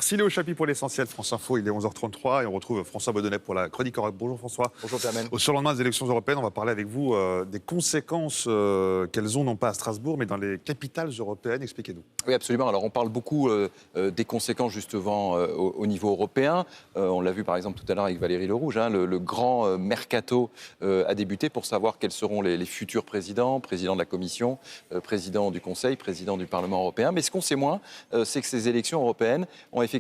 Merci Léo Chapi pour l'essentiel. France Info, il est 11h33 et on retrouve François Baudonnet pour la chronique Europe. Bonjour François. Bonjour Permen. Au surlendemain des élections européennes, on va parler avec vous des conséquences qu'elles ont, non pas à Strasbourg, mais dans les capitales européennes. Expliquez-nous. Oui, absolument. Alors on parle beaucoup des conséquences justement au niveau européen. On l'a vu par exemple tout à l'heure avec Valérie Lerouge. Le grand mercato a débuté pour savoir quels seront les futurs présidents, président de la Commission, président du Conseil, président du Parlement européen. Mais ce qu'on sait moins, c'est que ces élections européennes ont effectivement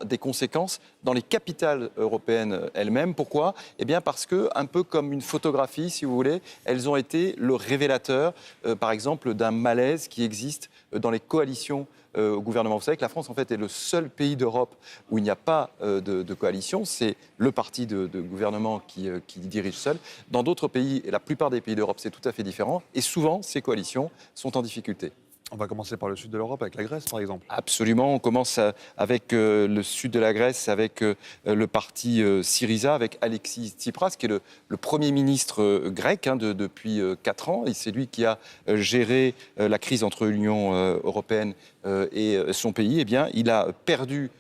des conséquences dans les capitales européennes elles-mêmes. Pourquoi ? Eh bien parce que, un peu comme une photographie, si vous voulez, elles ont été le révélateur, par exemple, d'un malaise qui existe dans les coalitions au gouvernement. Vous savez que la France, en fait, est le seul pays d'Europe où il n'y a pas de coalition. C'est le parti de gouvernement qui dirige seul. Dans d'autres pays, et la plupart des pays d'Europe, c'est tout à fait différent. Et souvent, ces coalitions sont en difficulté. On va commencer par le sud de l'Europe, avec la Grèce, par exemple. Absolument. On commence avec le sud de la Grèce, avec le parti Syriza, avec Alexis Tsipras, qui est le Premier ministre grec depuis 4 ans. Et c'est lui qui a géré la crise entre l'Union européenne et son pays. Eh bien, il a perdu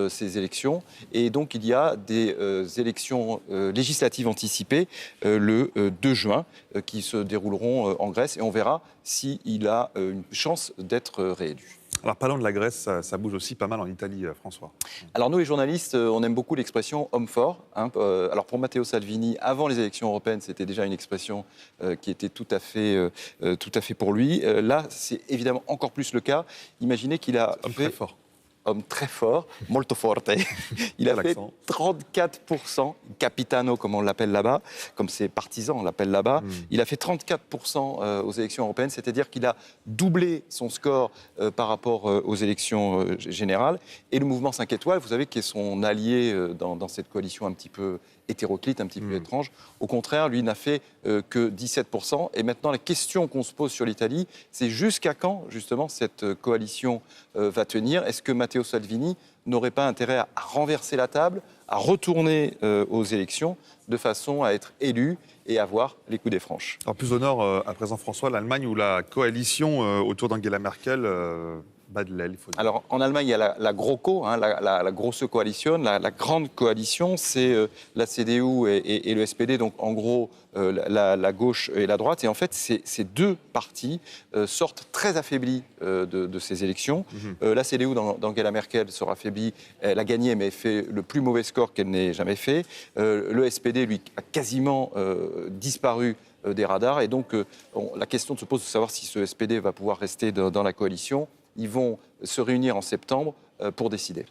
ces élections. Et donc, il y a des élections législatives anticipées le 2 juin qui se dérouleront en Grèce. Et on verra s'il a une chance d'être réélu. Alors, parlons de la Grèce, ça bouge aussi pas mal en Italie, François. Alors, nous, les journalistes, on aime beaucoup l'expression « homme fort ». Alors, pour Matteo Salvini, avant les élections européennes, c'était déjà une expression qui était tout à fait pour lui. Là, c'est évidemment encore plus le cas. Imaginez qu'il a Très fort. Homme très fort, molto forte. Il a fait 34%, capitano comme on l'appelle là-bas, comme ses partisans on l'appelle là-bas. Il a fait 34% aux élections européennes, c'est-à-dire qu'il a doublé son score par rapport aux élections générales. Et le mouvement 5 étoiles, vous savez, qui est son allié dans cette coalition un petit peu hétéroclite, un petit peu étrange. Au contraire, lui n'a fait que 17%. Et maintenant, la question qu'on se pose sur l'Italie, c'est jusqu'à quand, justement, cette coalition va tenir ? Est-ce que Matteo Salvini n'aurait pas intérêt à renverser la table, à retourner aux élections, de façon à être élu et avoir les coups des franches ? Alors, plus au nord, à présent, François, l'Allemagne, où la coalition autour d'Angela Merkel bat de l'aile, il faut dire. Alors, en Allemagne, il y a la GroKo, la grosse coalition. La grande coalition, c'est la CDU et le SPD, donc en gros, la gauche et la droite. Et en fait, ces deux partis sortent très affaiblis de ces élections. La CDU d'Angela Merkel sera affaiblie. Elle a gagné, mais elle fait le plus mauvais score qu'elle n'ait jamais fait. Le SPD, lui, a quasiment disparu des radars. Et donc, la question se pose de savoir si ce SPD va pouvoir rester dans la coalition. Ils vont se réunir en septembre pour décider.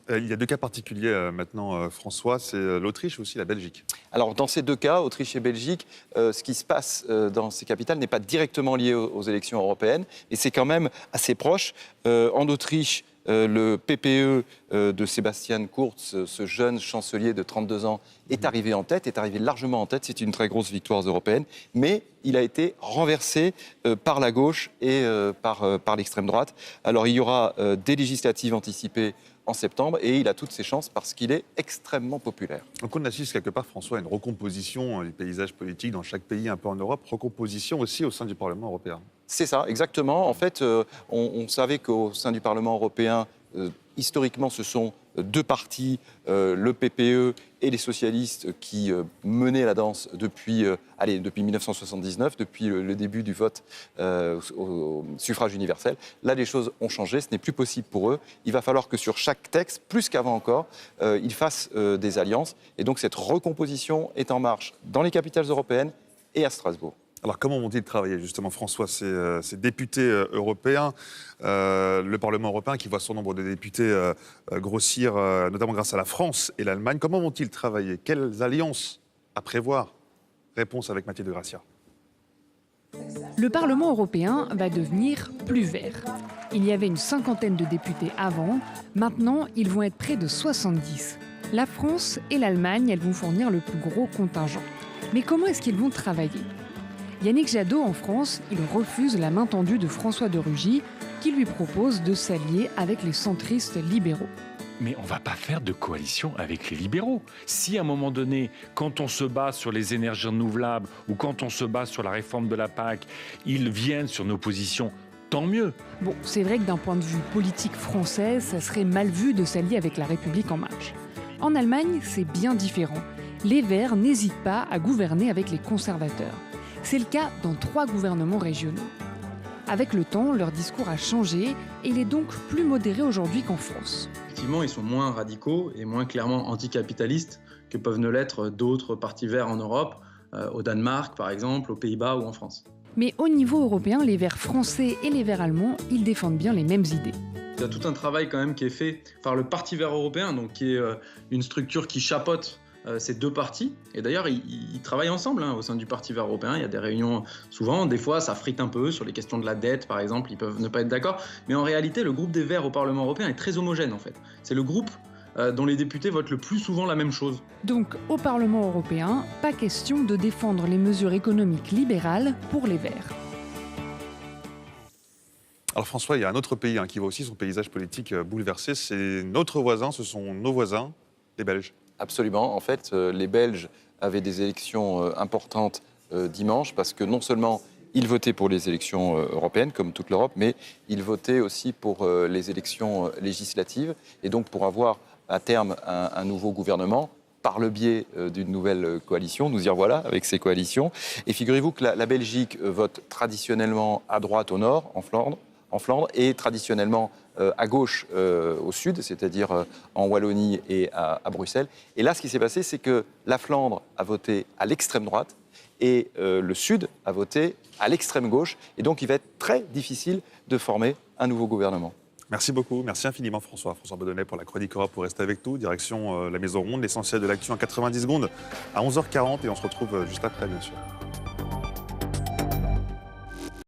Il y a 2 cas particuliers maintenant, François, c'est l'Autriche et aussi la Belgique. Alors, dans ces 2 cas, Autriche et Belgique, ce qui se passe dans ces capitales n'est pas directement lié aux élections européennes, et c'est quand même assez proche. En Autriche, le PPE de Sebastian Kurz, ce jeune chancelier de 32 ans, est arrivé en tête, est arrivé largement en tête. C'est une très grosse victoire européenne, mais il a été renversé par la gauche et par l'extrême droite. Alors, il y aura des législatives anticipées en septembre, et il a toutes ses chances parce qu'il est extrêmement populaire. Donc on assiste quelque part, François, à une recomposition du paysage politique dans chaque pays, un peu en Europe, recomposition aussi au sein du Parlement européen. C'est ça, exactement. En fait, on savait qu'au sein du Parlement européen, historiquement, ce sont 2 partis, le PPE et les socialistes, qui menaient la danse depuis 1979, depuis le début du vote au suffrage universel. Là, les choses ont changé, ce n'est plus possible pour eux. Il va falloir que sur chaque texte, plus qu'avant encore, ils fassent des alliances. Et donc, cette recomposition est en marche dans les capitales européennes et à Strasbourg. Alors comment vont-ils travailler justement, François, ces députés européens, le Parlement européen qui voit son nombre de députés grossir, notamment grâce à la France et l'Allemagne, comment vont-ils travailler ? Quelles alliances à prévoir ? Réponse avec Mathilde Gracia. Le Parlement européen va devenir plus vert. Il y avait une 50aine de députés avant, maintenant ils vont être près de 70. La France et l'Allemagne, elles vont fournir le plus gros contingent. Mais comment est-ce qu'ils vont travailler ? Yannick Jadot, en France, il refuse la main tendue de François de Rugy, qui lui propose de s'allier avec les centristes libéraux. Mais on ne va pas faire de coalition avec les libéraux. Si à un moment donné, quand on se bat sur les énergies renouvelables ou quand on se bat sur la réforme de la PAC, ils viennent sur nos positions tant mieux. Bon, c'est vrai que d'un point de vue politique français, ça serait mal vu de s'allier avec La République En Marche. En Allemagne, c'est bien différent. Les Verts n'hésitent pas à gouverner avec les conservateurs. C'est le cas dans 3 gouvernements régionaux. Avec le temps, leur discours a changé et il est donc plus modéré aujourd'hui qu'en France. Effectivement, ils sont moins radicaux et moins clairement anticapitalistes que peuvent ne l'être d'autres partis verts en Europe, au Danemark par exemple, aux Pays-Bas ou en France. Mais au niveau européen, les Verts français et les Verts allemands, ils défendent bien les mêmes idées. Il y a tout un travail quand même qui est fait par le Parti vert européen, donc qui est une structure qui chapeaute ces 2 partis. Et d'ailleurs, ils travaillent ensemble au sein du Parti vert européen. Il y a des réunions souvent, des fois ça frite un peu sur les questions de la dette par exemple, ils peuvent ne pas être d'accord. Mais en réalité, le groupe des Verts au Parlement européen est très homogène en fait. C'est le groupe dont les députés votent le plus souvent la même chose. Donc au Parlement européen, pas question de défendre les mesures économiques libérales pour les Verts. Alors François, il y a un autre pays qui voit aussi son paysage politique bouleversé. C'est notre voisin, ce sont nos voisins, les Belges. Absolument. En fait, les Belges avaient des élections importantes dimanche parce que non seulement ils votaient pour les élections européennes, comme toute l'Europe, mais ils votaient aussi pour les élections législatives. Et donc pour avoir à terme un nouveau gouvernement, par le biais d'une nouvelle coalition, nous y revoilà avec ces coalitions. Et figurez-vous que la Belgique vote traditionnellement à droite au nord, en Flandre, et traditionnellement à gauche au sud, c'est-à-dire en Wallonie et à Bruxelles. Et là, ce qui s'est passé, c'est que la Flandre a voté à l'extrême droite et le sud a voté à l'extrême gauche. Et donc, il va être très difficile de former un nouveau gouvernement. Merci beaucoup, merci infiniment François Baudonnet pour la chronique Europe, pour rester avec nous. Direction la Maison Ronde, l'essentiel de l'actu en 90 secondes à 11h40 et on se retrouve juste après bien sûr.